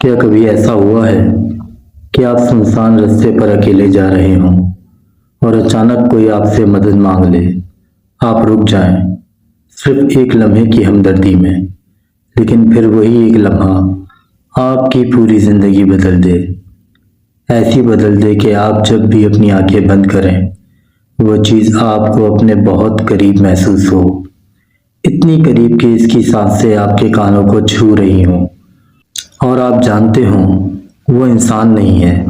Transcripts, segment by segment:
کیا کبھی ایسا ہوا ہے کہ آپ سنسان راستے پر اکیلے جا رہے ہوں اور اچانک کوئی آپ سے مدد مانگ لے؟ آپ رک جائیں صرف ایک لمحے کی ہمدردی میں، لیکن پھر وہی ایک لمحہ آپ کی پوری زندگی بدل دے۔ ایسی بدل دے کہ آپ جب بھی اپنی آنکھیں بند کریں وہ چیز آپ کو اپنے بہت قریب محسوس ہو، اتنی قریب کہ اس کی سانسیں آپ کے کانوں کو چھو رہی ہوں، اور آپ جانتے ہوں وہ انسان نہیں ہے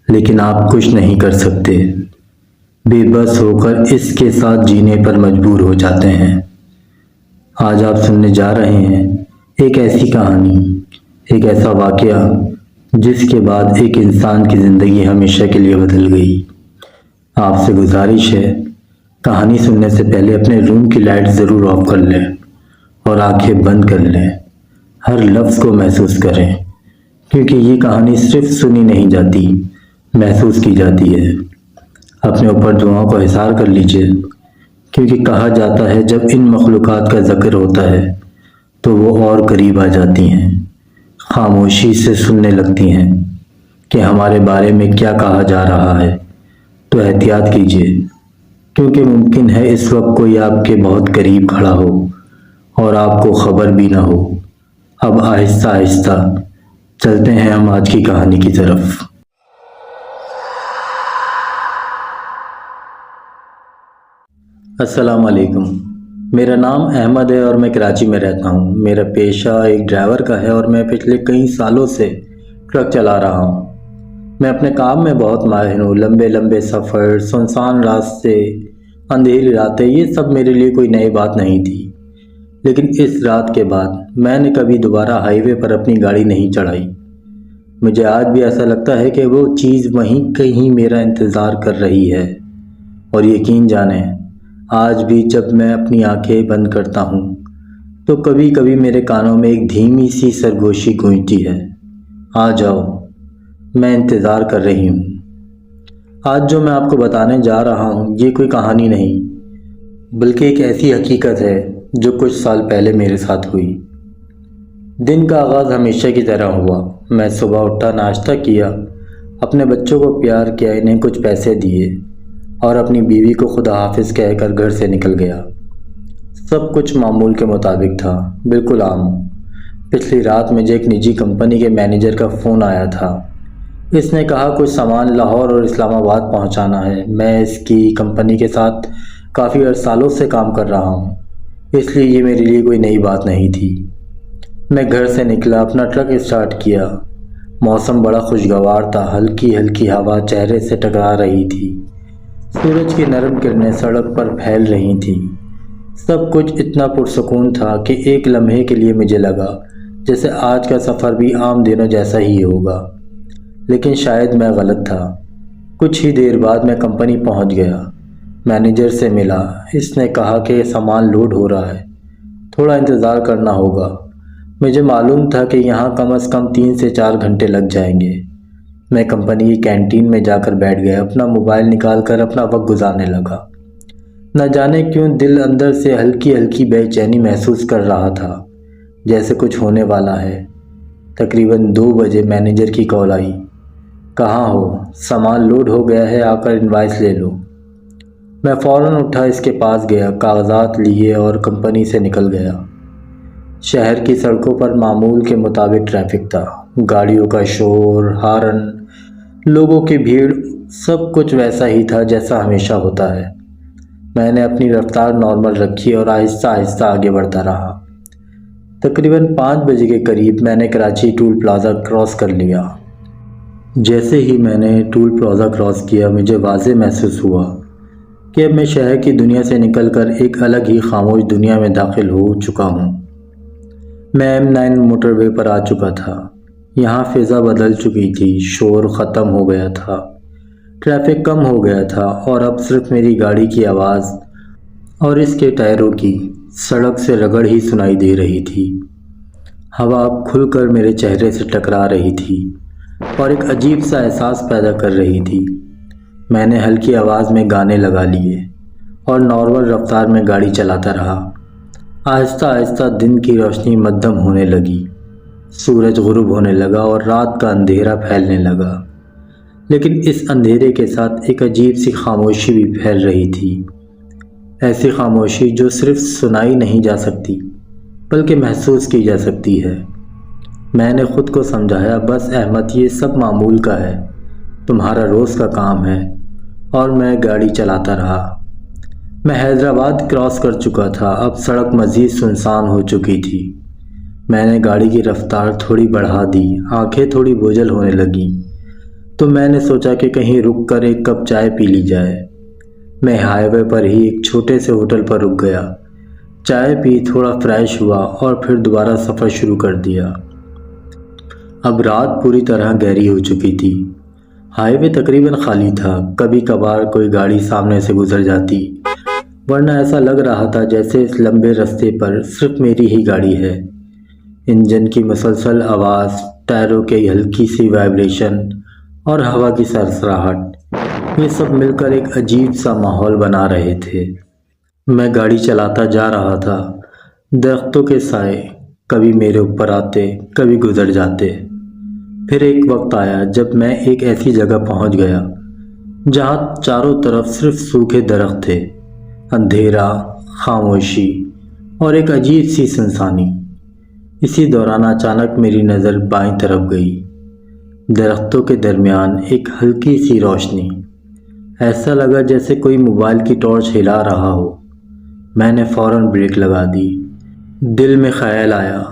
لیکن آپ کچھ نہیں کر سکتے، بے بس ہو کر اس کے ساتھ جینے پر مجبور ہو جاتے ہیں۔ آج آپ سننے جا رہے ہیں ایک ایسی کہانی، ایک ایسا واقعہ جس کے بعد ایک انسان کی زندگی ہمیشہ کے لیے بدل گئی۔ آپ سے گزارش ہے، کہانی سننے سے پہلے اپنے روم کی لائٹ ضرور آف کر لیں اور آنکھیں بند کر لیں، ہر لفظ کو محسوس کریں، کیونکہ یہ کہانی صرف سنی نہیں جاتی، محسوس کی جاتی ہے۔ اپنے اوپر دعاؤں کو حصار کر لیجئے، کیونکہ کہا جاتا ہے جب ان مخلوقات کا ذکر ہوتا ہے تو وہ اور قریب آ جاتی ہیں، خاموشی سے سننے لگتی ہیں کہ ہمارے بارے میں کیا کہا جا رہا ہے۔ تو احتیاط کیجئے، کیونکہ ممکن ہے اس وقت کوئی آپ کے بہت قریب کھڑا ہو اور آپ کو خبر بھی نہ ہو۔ اب آہستہ آہستہ چلتے ہیں ہم آج کی کہانی کی طرف۔ السلام علیکم، میرا نام احمد ہے اور میں کراچی میں رہتا ہوں۔ میرا پیشہ ایک ڈرائیور کا ہے اور میں پچھلے کئی سالوں سے ٹرک چلا رہا ہوں۔ میں اپنے کام میں بہت ماہر ہوں۔ لمبے لمبے سفر، سنسان راستے، اندھیری راتیں، یہ سب میرے لیے کوئی نئی بات نہیں تھی۔ لیکن اس رات کے بعد میں نے کبھی دوبارہ ہائی وے پر اپنی گاڑی نہیں چڑھائی۔ مجھے آج بھی ایسا لگتا ہے کہ وہ چیز وہیں کہیں میرا انتظار کر رہی ہے، اور یقین جانیں آج بھی جب میں اپنی آنکھیں بند کرتا ہوں تو کبھی کبھی میرے کانوں میں ایک دھیمی سی سرگوشی گونجتی ہے، آ جاؤ، میں انتظار کر رہی ہوں۔ آج جو میں آپ کو بتانے جا رہا ہوں یہ کوئی کہانی نہیں، بلکہ ایک ایسی حقیقت ہے جو کچھ سال پہلے میرے ساتھ ہوئی۔ دن کا آغاز ہمیشہ کی طرح ہوا۔ میں صبح اٹھا، ناشتہ کیا، اپنے بچوں کو پیار کیا، انہیں کچھ پیسے دیے اور اپنی بیوی کو خدا حافظ کہہ کر گھر سے نکل گیا۔ سب کچھ معمول کے مطابق تھا، بالکل عام۔ پچھلی رات مجھے ایک نجی کمپنی کے مینیجر کا فون آیا تھا۔ اس نے کہا کچھ سامان لاہور اور اسلام آباد پہنچانا ہے۔ میں اس کی کمپنی کے ساتھ کافی سالوں سے کام کر رہا ہوں، اس لیے یہ میرے لیے کوئی نئی بات نہیں تھی۔ میں گھر سے نکلا، اپنا ٹرک اسٹارٹ کیا۔ موسم بڑا خوشگوار تھا، ہلکی ہلکی ہوا چہرے سے ٹکرا رہی تھی، سورج کی نرم کرنیں سڑک پر پھیل رہی تھیں۔ سب کچھ اتنا پرسکون تھا کہ ایک لمحے کے لیے مجھے لگا جیسے آج کا سفر بھی عام دنوں جیسا ہی ہوگا، لیکن شاید میں غلط تھا۔ کچھ ہی دیر بعد میں کمپنی پہنچ گیا، مینیجر سے ملا۔ اس نے کہا کہ سامان لوڈ ہو رہا ہے، تھوڑا انتظار کرنا ہوگا۔ مجھے معلوم تھا کہ یہاں کم از کم 3 سے 4 گھنٹے لگ جائیں گے۔ میں کمپنی کی کینٹین میں جا کر بیٹھ گیا، اپنا موبائل نکال کر اپنا وقت گزارنے لگا۔ نہ جانے کیوں دل اندر سے ہلکی ہلکی بے چینی محسوس کر رہا تھا، جیسے کچھ ہونے والا ہے۔ تقریباً 2 بجے مینیجر کی کال آئی۔ کہاں ہو؟ سامان لوڈ ہو گیا ہے، آ کر انوائس لے لو۔ میں فوراً اٹھا، اس کے پاس گیا، کاغذات لیے اور کمپنی سے نکل گیا۔ شہر کی سڑکوں پر معمول کے مطابق ٹریفک تھا، گاڑیوں کا شور، ہارن، لوگوں کی بھیڑ، سب کچھ ویسا ہی تھا جیسا ہمیشہ ہوتا ہے۔ میں نے اپنی رفتار نارمل رکھی اور آہستہ آہستہ آگے بڑھتا رہا۔ تقریباً 5 بجے کے قریب میں نے کراچی ٹول پلازا کراس کر لیا۔ جیسے ہی میں نے ٹول پلازا کراس کیا مجھے واضح محسوس ہوا کہ اب میں شہر کی دنیا سے نکل کر ایک الگ ہی خاموش دنیا میں داخل ہو چکا ہوں۔ میں M9 موٹر وے پر آ چکا تھا۔ یہاں فضا بدل چکی تھی، شور ختم ہو گیا تھا، ٹریفک کم ہو گیا تھا، اور اب صرف میری گاڑی کی آواز اور اس کے ٹائروں کی سڑک سے رگڑ ہی سنائی دے رہی تھی۔ ہوا اب کھل کر میرے چہرے سے ٹکرا رہی تھی اور ایک عجیب سا احساس پیدا کر رہی تھی۔ میں نے ہلکی آواز میں گانے لگا لیے اور نارمل رفتار میں گاڑی چلاتا رہا۔ آہستہ آہستہ دن کی روشنی مدھم ہونے لگی سورج غروب ہونے لگا اور رات کا اندھیرا پھیلنے لگا، لیکن اس اندھیرے کے ساتھ ایک عجیب سی خاموشی بھی پھیل رہی تھی، ایسی خاموشی جو صرف سنائی نہیں جا سکتی بلکہ محسوس کی جا سکتی ہے۔ میں نے خود کو سمجھایا، بس احمد، یہ سب معمول کا ہے، تمہارا روز کا کام ہے، اور میں گاڑی چلاتا رہا۔ میں حیدرآباد کراس کر چکا تھا، اب سڑک مزید سنسان ہو چکی تھی۔ میں نے گاڑی کی رفتار تھوڑی بڑھا دی، آنکھیں تھوڑی بوجھل ہونے لگیں، تو میں نے سوچا کہ کہیں رک کر ایک کپ چائے پی لی جائے۔ میں ہائی وے پر ہی ایک چھوٹے سے ہوٹل پر رک گیا، چائے پی، تھوڑا فریش ہوا اور پھر دوبارہ سفر شروع کر دیا۔ اب رات پوری طرح گہری ہو چکی تھی، ہائی وے تقریباً خالی تھا، کبھی کبھار کوئی گاڑی سامنے سے گزر جاتی، ورنہ ایسا لگ رہا تھا جیسے اس لمبے رستے پر صرف میری ہی گاڑی ہے۔ انجن کی مسلسل آواز، ٹائروں کی ہلکی سی وائبریشن اور ہوا کی سرسراہٹ، یہ سب مل کر ایک عجیب سا ماحول بنا رہے تھے۔ میں گاڑی چلاتا جا رہا تھا، درختوں کے سائے کبھی میرے اوپر آتے، کبھی گزر جاتے۔ پھر ایک وقت آیا جب میں ایک ایسی جگہ پہنچ گیا جہاں چاروں طرف صرف سوکھے درخت تھے، اندھیرا، خاموشی اور ایک عجیب سی سنسانی۔ اسی دوران اچانک میری نظر بائیں طرف گئی، درختوں کے درمیان ایک ہلکی سی روشنی، ایسا لگا جیسے کوئی موبائل کی ٹارچ ہلا رہا ہو۔ میں نے فوراً بریک لگا دی، دل میں خیال آیا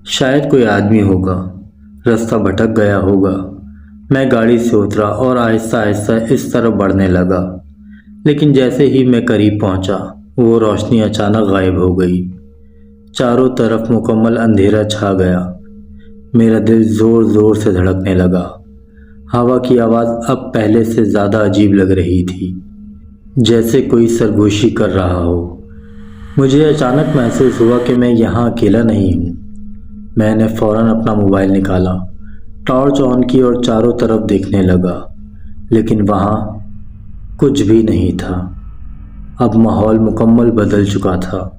شاید کوئی آدمی ہوگا، راستہ بھٹک گیا ہوگا۔ میں گاڑی سے اترا اور آہستہ آہستہ اس طرف بڑھنے لگا، لیکن جیسے ہی میں قریب پہنچا وہ روشنی اچانک غائب ہو گئی، چاروں طرف مکمل اندھیرا چھا گیا۔ میرا دل زور زور سے دھڑکنے لگا، ہوا کی آواز اب پہلے سے زیادہ عجیب لگ رہی تھی، جیسے کوئی سرگوشی کر رہا ہو۔ مجھے اچانک محسوس ہوا کہ میں یہاں اکیلا نہیں ہوں۔ میں نے فوراً اپنا موبائل نکالا، ٹارچ آن کی اور چاروں طرف دیکھنے لگا، لیکن وہاں کچھ بھی نہیں تھا۔ اب ماحول مکمل بدل چکا تھا،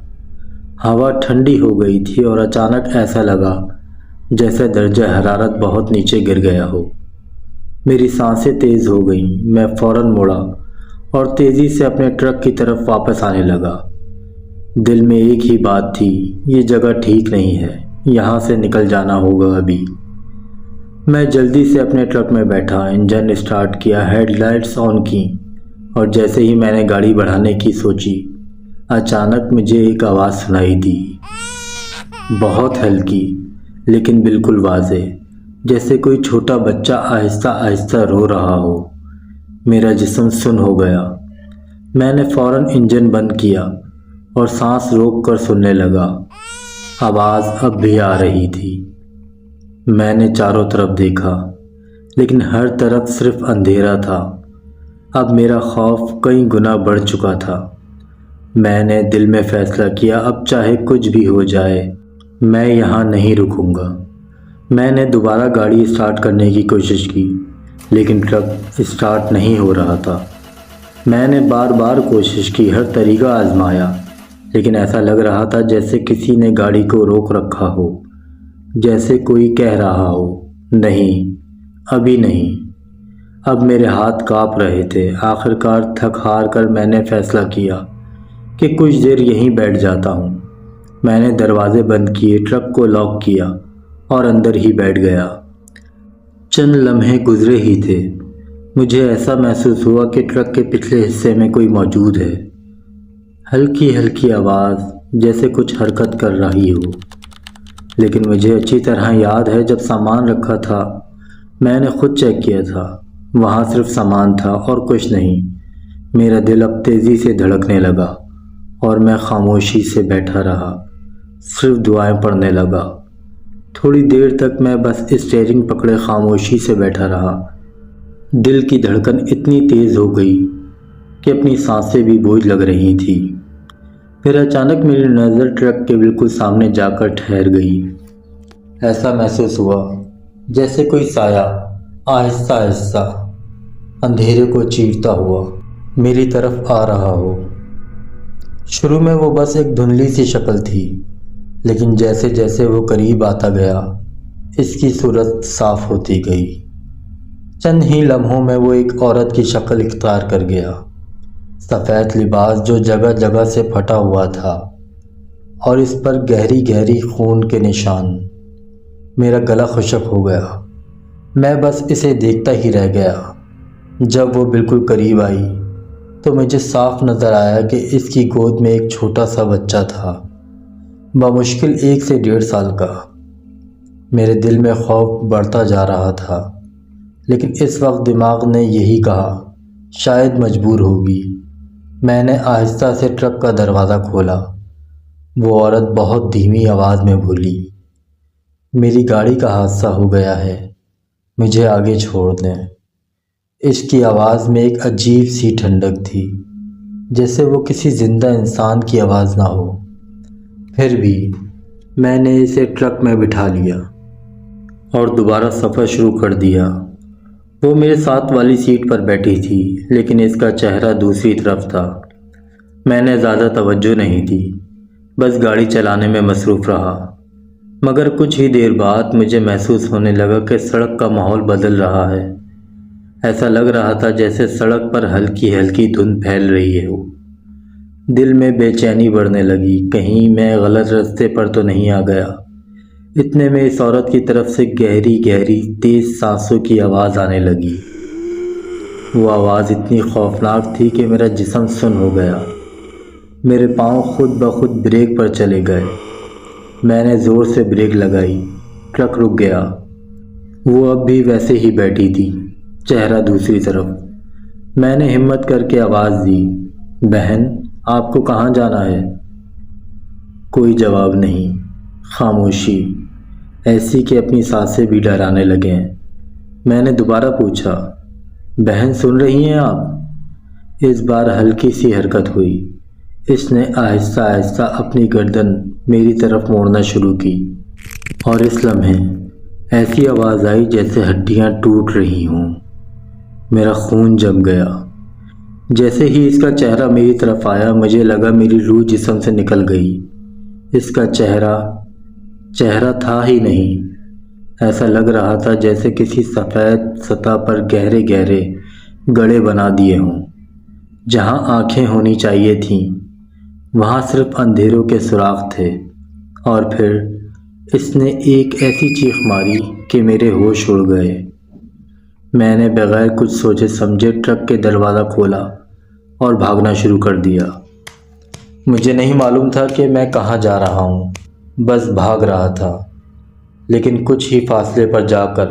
ہوا ٹھنڈی ہو گئی تھی اور اچانک ایسا لگا جیسے درجہ حرارت بہت نیچے گر گیا ہو۔ میری سانسیں تیز ہو گئیں، میں فوراً مڑا اور تیزی سے اپنے ٹرک کی طرف واپس آنے لگا۔ دل میں ایک ہی بات تھی، یہ جگہ ٹھیک نہیں ہے، یہاں سے نکل جانا ہوگا ابھی۔ میں جلدی سے اپنے ٹرک میں بیٹھا، انجن اسٹارٹ کیا، ہیڈ لائٹس آن کی، اور جیسے ہی میں نے گاڑی بڑھانے کی سوچی، اچانک مجھے ایک آواز سنائی دی، بہت ہلکی لیکن بالکل واضح، جیسے کوئی چھوٹا بچہ آہستہ آہستہ رو رہا ہو۔ میرا جسم سن ہو گیا، میں نے فوراً انجن بند کیا اور سانس روک کر سننے لگا۔ آواز اب بھی آ رہی تھی۔ میں نے چاروں طرف دیکھا، لیکن ہر طرف صرف اندھیرا تھا۔ اب میرا خوف کئی گنا بڑھ چکا تھا۔ میں نے دل میں فیصلہ کیا، اب چاہے کچھ بھی ہو جائے میں یہاں نہیں رکوں گا۔ میں نے دوبارہ گاڑی اسٹارٹ کرنے کی کوشش کی، لیکن ٹرک اسٹارٹ نہیں ہو رہا تھا۔ میں نے بار بار کوشش کی، ہر طریقہ آزمایا، لیکن ایسا لگ رہا تھا جیسے کسی نے گاڑی کو روک رکھا ہو، جیسے کوئی کہہ رہا ہو، نہیں، ابھی نہیں۔ اب میرے ہاتھ کانپ رہے تھے۔ آخر کار تھک ہار کر میں نے فیصلہ کیا کہ کچھ دیر یہیں بیٹھ جاتا ہوں۔ میں نے دروازے بند کیے، ٹرک کو لاک کیا اور اندر ہی بیٹھ گیا۔ چند لمحے گزرے ہی تھے، مجھے ایسا محسوس ہوا کہ ٹرک کے پچھلے حصے میں کوئی موجود ہے، ہلکی ہلکی آواز جیسے کچھ حرکت کر رہی ہو۔ لیکن مجھے اچھی طرح یاد ہے جب سامان رکھا تھا میں نے خود چیک کیا تھا، وہاں صرف سامان تھا اور کچھ نہیں۔ میرا دل اب تیزی سے دھڑکنے لگا اور میں خاموشی سے بیٹھا رہا، صرف دعائیں پڑھنے لگا۔ تھوڑی دیر تک میں بس اسٹیئرنگ پکڑے خاموشی سے بیٹھا رہا۔ دل کی دھڑکن اتنی تیز ہو گئی کہ اپنی سانسیں بھی بوجھ لگ رہی تھی۔ پھر اچانک میری نظر ٹرک کے بالکل سامنے جا کر ٹھہر گئی۔ ایسا محسوس ہوا جیسے کوئی سایہ آہستہ آہستہ اندھیرے کو چیرتا ہوا میری طرف آ رہا ہو۔ شروع میں وہ بس ایک دھندلی سی شکل تھی، لیکن جیسے جیسے وہ قریب آتا گیا اس کی صورت صاف ہوتی گئی۔ چند ہی لمحوں میں وہ ایک عورت کی شکل اختیار کر گیا۔ سفید لباس جو جگہ جگہ سے پھٹا ہوا تھا اور اس پر گہری گہری خون کے نشان۔ میرا گلا خشک ہو گیا۔ میں بس اسے دیکھتا ہی رہ گیا۔ جب وہ بالکل قریب آئی تو مجھے صاف نظر آیا کہ اس کی گود میں ایک چھوٹا سا بچہ تھا، بمشکل 1 سے 1.5 سال کا۔ میرے دل میں خوف بڑھتا جا رہا تھا، لیکن اس وقت دماغ نے یہی کہا، شاید مجبور ہوگی۔ میں نے آہستہ سے ٹرک کا دروازہ کھولا۔ وہ عورت بہت دھیمی آواز میں بولی، میری گاڑی کا حادثہ ہو گیا ہے، مجھے آگے چھوڑ دیں۔ اس کی آواز میں ایک عجیب سی ٹھنڈک تھی، جیسے وہ کسی زندہ انسان کی آواز نہ ہو۔ پھر بھی میں نے اسے ٹرک میں بٹھا لیا اور دوبارہ سفر شروع کر دیا۔ وہ میرے ساتھ والی سیٹ پر بیٹھی تھی، لیکن اس کا چہرہ دوسری طرف تھا۔ میں نے زیادہ توجہ نہیں دی، بس گاڑی چلانے میں مصروف رہا۔ مگر کچھ ہی دیر بعد مجھے محسوس ہونے لگا کہ سڑک کا ماحول بدل رہا ہے۔ ایسا لگ رہا تھا جیسے سڑک پر ہلکی ہلکی دھند پھیل رہی ہو۔ دل میں بے چینی بڑھنے لگی، کہیں میں غلط راستے پر تو نہیں آ گیا۔ اتنے میں اس عورت کی طرف سے گہری گہری تیز سانسوں کی آواز آنے لگی۔ وہ آواز اتنی خوفناک تھی کہ میرا جسم سن ہو گیا۔ میرے پاؤں خود بخود بریک پر چلے گئے۔ میں نے زور سے بریک لگائی، ٹرک رک گیا۔ وہ اب بھی ویسے ہی بیٹھی تھی، چہرہ دوسری طرف۔ میں نے ہمت کر کے آواز دی، بہن آپ کو کہاں جانا ہے؟ کوئی جواب نہیں، خاموشی، ایسی کہ اپنی سانسیں بھی ڈرانے لگیں۔ میں نے دوبارہ پوچھا، بہن سن رہی ہیں آپ؟ اس بار ہلکی سی حرکت ہوئی۔ اس نے آہستہ آہستہ اپنی گردن میری طرف موڑنا شروع کی، اور اس لمحے ایسی آواز آئی جیسے ہڈیاں ٹوٹ رہی ہوں۔ میرا خون جم گیا۔ جیسے ہی اس کا چہرہ میری طرف آیا، مجھے لگا میری روح جسم سے نکل گئی۔ اس کا چہرہ تھا ہی نہیں۔ ایسا لگ رہا تھا جیسے کسی سفید سطح پر گہرے گہرے گڑھے بنا دیے ہوں۔ جہاں آنکھیں ہونی چاہیے تھیں، وہاں صرف اندھیروں کے سراغ تھے۔ اور پھر اس نے ایک ایسی چیخ ماری کہ میرے ہوش اڑ گئے۔ میں نے بغیر کچھ سوچے سمجھے ٹرک کے دروازہ کھولا اور بھاگنا شروع کر دیا۔ مجھے نہیں معلوم تھا کہ میں کہاں جا رہا ہوں، بس بھاگ رہا تھا۔ لیکن کچھ ہی فاصلے پر جا کر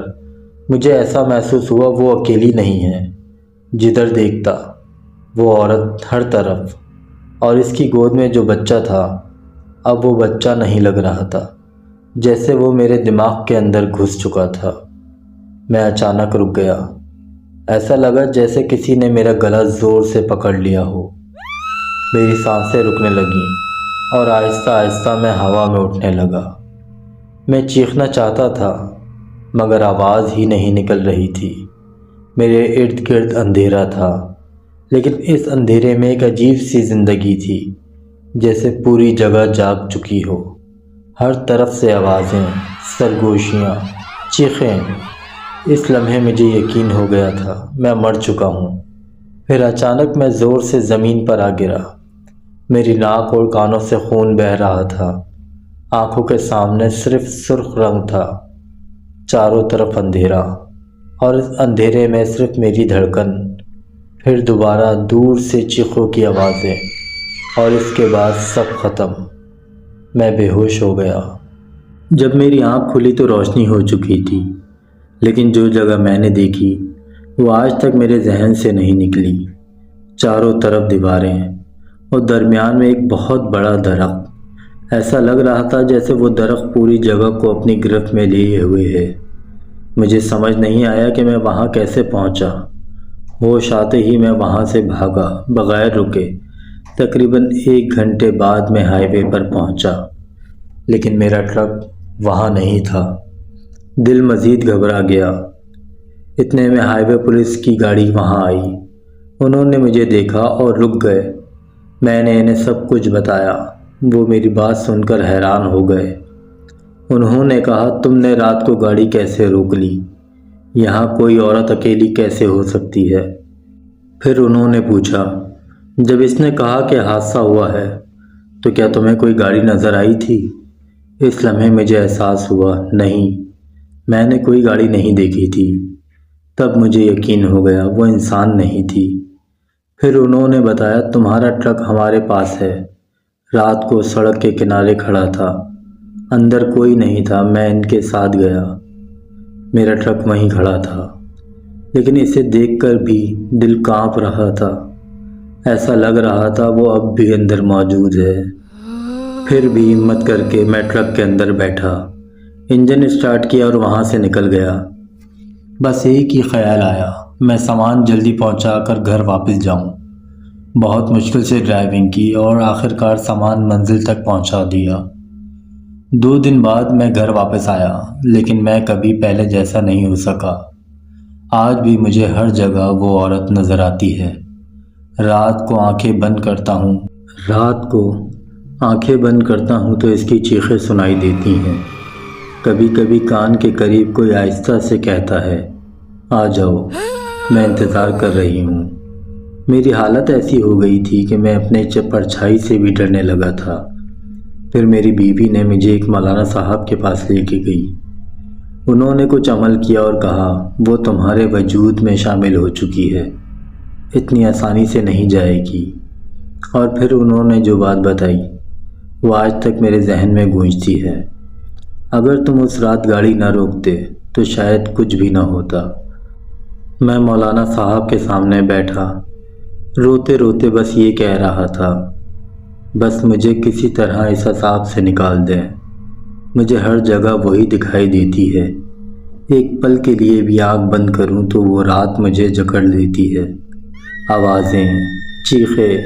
مجھے ایسا محسوس ہوا وہ اکیلی نہیں ہے۔ جدھر دیکھتا وہ عورت ہر طرف، اور اس کی گود میں جو بچہ تھا، اب وہ بچہ نہیں لگ رہا تھا، جیسے وہ میرے دماغ کے اندر گھس چکا تھا۔ میں اچانک رک گیا۔ ایسا لگا جیسے کسی نے میرا گلا زور سے پکڑ لیا ہو۔ میری سانسیں رکنے لگیں اور آہستہ آہستہ میں ہوا میں اٹھنے لگا۔ میں چیخنا چاہتا تھا، مگر آواز ہی نہیں نکل رہی تھی۔ میرے ارد گرد اندھیرا تھا، لیکن اس اندھیرے میں ایک عجیب سی زندگی تھی، جیسے پوری جگہ جاگ چکی ہو۔ ہر طرف سے آوازیں، سرگوشیاں، چیخیں۔ اس لمحے مجھے یقین ہو گیا تھا میں مر چکا ہوں۔ پھر اچانک میں زور سے زمین پر آ گرا۔ میری ناک اور کانوں سے خون بہہ رہا تھا۔ آنکھوں کے سامنے صرف سرخ رنگ تھا، چاروں طرف اندھیرا، اور اس اندھیرے میں صرف میری دھڑکن۔ پھر دوبارہ دور سے چیخوں کی آوازیں، اور اس کے بعد سب ختم۔ میں بے ہوش ہو گیا۔ جب میری آنکھ کھلی تو روشنی ہو چکی تھی، لیکن جو جگہ میں نے دیکھی وہ آج تک میرے ذہن سے نہیں نکلی۔ چاروں طرف دیواریں اور درمیان میں ایک بہت بڑا درخت۔ ایسا لگ رہا تھا جیسے وہ درخت پوری جگہ کو اپنی گرفت میں لیے ہوئے ہے۔ مجھے سمجھ نہیں آیا کہ میں وہاں کیسے پہنچا۔ ہوش آتے ہی میں وہاں سے بھاگا بغیر رکے۔ تقریباً 1 گھنٹے بعد میں ہائی وے پر پہنچا، لیکن میرا ٹرک وہاں نہیں تھا۔ دل مزید گھبرا گیا۔ اتنے میں ہائی وے پولیس کی گاڑی وہاں آئی۔ انہوں نے مجھے دیکھا اور رک گئے۔ میں نے انہیں سب کچھ بتایا۔ وہ میری بات سن کر حیران ہو گئے۔ انہوں نے کہا، تم نے رات کو گاڑی کیسے روک لی؟ یہاں کوئی عورت اکیلی کیسے ہو سکتی ہے؟ پھر انہوں نے پوچھا، جب اس نے کہا کہ حادثہ ہوا ہے تو کیا تمہیں کوئی گاڑی نظر آئی تھی؟ اس لمحے مجھے احساس ہوا، نہیں، میں نے کوئی گاڑی نہیں دیکھی تھی۔ تب مجھے یقین ہو گیا وہ انسان نہیں تھی۔ پھر انہوں نے بتایا، تمہارا ٹرک ہمارے پاس ہے، رات کو سڑک کے کنارے کھڑا تھا، اندر کوئی نہیں تھا، میں ان کے ساتھ گیا، میرا ٹرک وہیں کھڑا تھا، لیکن اسے دیکھ کر بھی دل کانپ رہا تھا، ایسا لگ رہا تھا وہ اب بھی اندر موجود ہے۔ پھر بھی ہمت کر کے میں ٹرک کے اندر بیٹھا، انجن اسٹارٹ کیا اور وہاں سے نکل گیا۔ بس ایک ہی خیال آیا، میں سامان جلدی پہنچا کر گھر واپس جاؤں۔ بہت مشکل سے ڈرائیونگ کی اور آخرکار سامان منزل تک پہنچا دیا۔ 2 دن بعد میں گھر واپس آیا، لیکن میں کبھی پہلے جیسا نہیں ہو سکا۔ آج بھی مجھے ہر جگہ وہ عورت نظر آتی ہے۔ رات کو آنکھیں بند کرتا ہوں تو اس کی چیخیں سنائی دیتی ہیں۔ کبھی کبھی کان کے قریب کوئی آہستہ سے کہتا ہے، آ جاؤ، میں انتظار کر رہی ہوں۔ میری حالت ایسی ہو گئی تھی کہ میں اپنے پرچھائی سے بھی ڈرنے لگا تھا۔ پھر میری بیوی نے مجھے ایک مولانا صاحب کے پاس لے کے گئی۔ انہوں نے کچھ عمل کیا اور کہا، وہ تمہارے وجود میں شامل ہو چکی ہے، اتنی آسانی سے نہیں جائے گی۔ اور پھر انہوں نے جو بات بتائی وہ آج تک میرے ذہن میں گونجتی ہے۔ اگر تم اس رات گاڑی نہ روکتے تو شاید کچھ بھی نہ ہوتا۔ میں مولانا صاحب کے سامنے بیٹھا، روتے روتے بس یہ کہہ رہا تھا، بس مجھے کسی طرح اس عذاب سے نکال دیں۔ مجھے ہر جگہ وہی دکھائی دیتی ہے، ایک پل کے لیے بھی آنکھ بند کروں تو وہ رات مجھے جکڑ لیتی ہے۔ آوازیں، چیخیں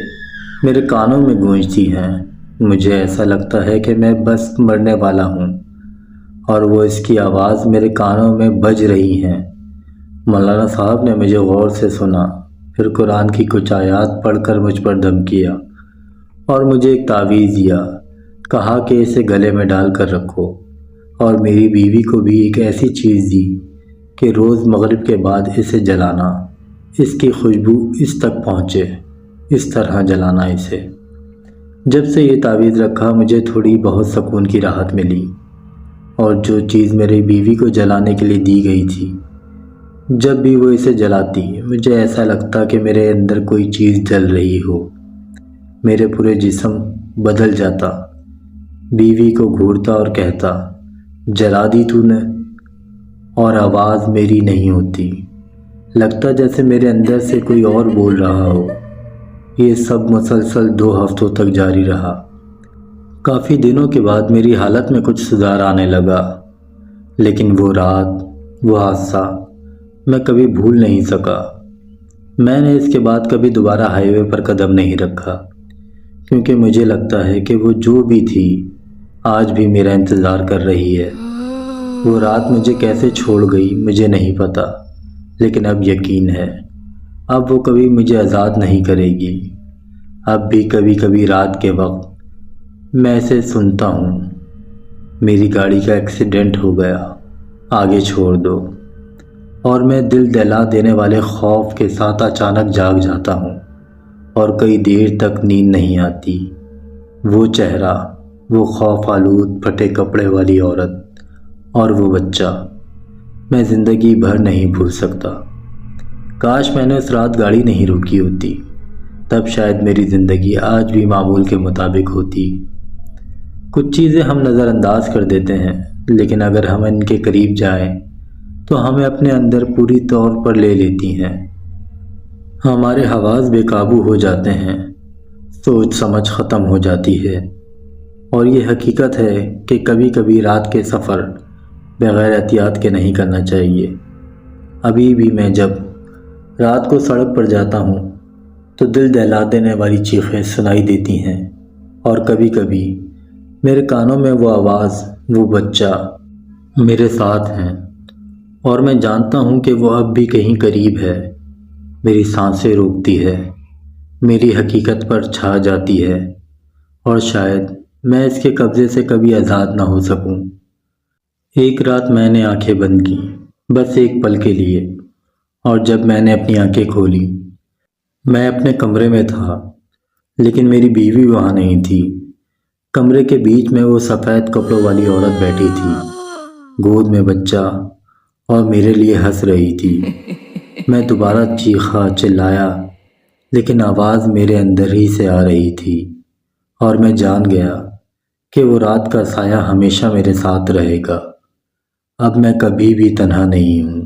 میرے کانوں میں گونجتی ہیں، مجھے ایسا لگتا ہے کہ میں بس مرنے والا ہوں اور وہ اس کی آواز میرے کانوں میں بج رہی ہیں۔ مولانا صاحب نے مجھے غور سے سنا، پھر قرآن کی کچھ آیات پڑھ کر مجھ پر دم کیا اور مجھے ایک تعویذ دیا، کہا کہ اسے گلے میں ڈال کر رکھو، اور میری بیوی کو بھی ایک ایسی چیز دی کہ روز مغرب کے بعد اسے جلانا، اس کی خوشبو اس تک پہنچے، اس طرح جلانا اسے۔ جب سے یہ تعویذ رکھا مجھے تھوڑی بہت سکون کی راحت ملی، اور جو چیز میری بیوی کو جلانے کے لیے دی گئی تھی، جب بھی وہ اسے جلاتی مجھے ایسا لگتا کہ میرے اندر کوئی چیز جل رہی ہو، میرے پورے جسم بدل جاتا، بیوی کو گھورتا اور کہتا، جلا دی تو نے، اور آواز میری نہیں ہوتی، لگتا جیسے میرے اندر سے کوئی اور بول رہا ہو۔ یہ سب مسلسل 2 ہفتوں تک جاری رہا۔ کافی دنوں کے بعد میری حالت میں کچھ سدھار آنے لگا، لیکن وہ رات، وہ حادثہ میں کبھی بھول نہیں سکا۔ میں نے اس کے بعد کبھی دوبارہ ہائی وے پر قدم نہیں رکھا، کیونکہ مجھے لگتا ہے کہ وہ جو بھی تھی آج بھی میرا انتظار کر رہی ہے۔ وہ رات مجھے کیسے چھوڑ گئی مجھے نہیں پتا، لیکن اب یقین ہے، اب وہ کبھی مجھے آزاد نہیں کرے گی۔ اب بھی کبھی کبھی رات کے وقت میں اسے سنتا ہوں، میری گاڑی کا ایکسیڈنٹ ہو گیا، آگے چھوڑ دو، اور میں دل دہلا دینے والے خوف کے ساتھ اچانک جاگ جاتا ہوں اور کئی دیر تک نیند نہیں آتی۔ وہ چہرہ، وہ خوف آلود پھٹے کپڑے والی عورت اور وہ بچہ، میں زندگی بھر نہیں بھول سکتا۔ کاش میں نے اس رات گاڑی نہیں روکی ہوتی، تب شاید میری زندگی آج بھی معمول کے مطابق ہوتی۔ کچھ چیزیں ہم نظر انداز کر دیتے ہیں، لیکن اگر ہم ان کے قریب جائیں تو ہمیں اپنے اندر پوری طور پر لے لیتی ہیں۔ ہمارے حواس بے قابو ہو جاتے ہیں، سوچ سمجھ ختم ہو جاتی ہے، اور یہ حقیقت ہے کہ کبھی کبھی رات کے سفر بغیر احتیاط کے نہیں کرنا چاہیے۔ ابھی بھی میں جب رات کو سڑک پر جاتا ہوں تو دل دہلا دینے والی چیخیں سنائی دیتی ہیں، اور کبھی کبھی میرے کانوں میں وہ آواز، وہ بچہ میرے ساتھ ہیں، اور میں جانتا ہوں کہ وہ اب بھی کہیں قریب ہے، میری سانسیں روکتی ہے، میری حقیقت پر چھا جاتی ہے، اور شاید میں اس کے قبضے سے کبھی آزاد نہ ہو سکوں۔ ایک رات میں نے آنکھیں بند کی، بس ایک پل کے لیے، اور جب میں نے اپنی آنکھیں کھولی، میں اپنے کمرے میں تھا، لیکن میری بیوی وہاں نہیں تھی۔ کمرے کے بیچ میں وہ سفید کپڑوں والی عورت بیٹھی تھی، گود میں بچہ، اور میرے لیے ہنس رہی تھی۔ میں دوبارہ چیخا، چلایا، لیکن آواز میرے اندر ہی سے آ رہی تھی، اور میں جان گیا کہ وہ رات کا سایہ ہمیشہ میرے ساتھ رہے گا۔ اب میں کبھی بھی تنہا نہیں ہوں۔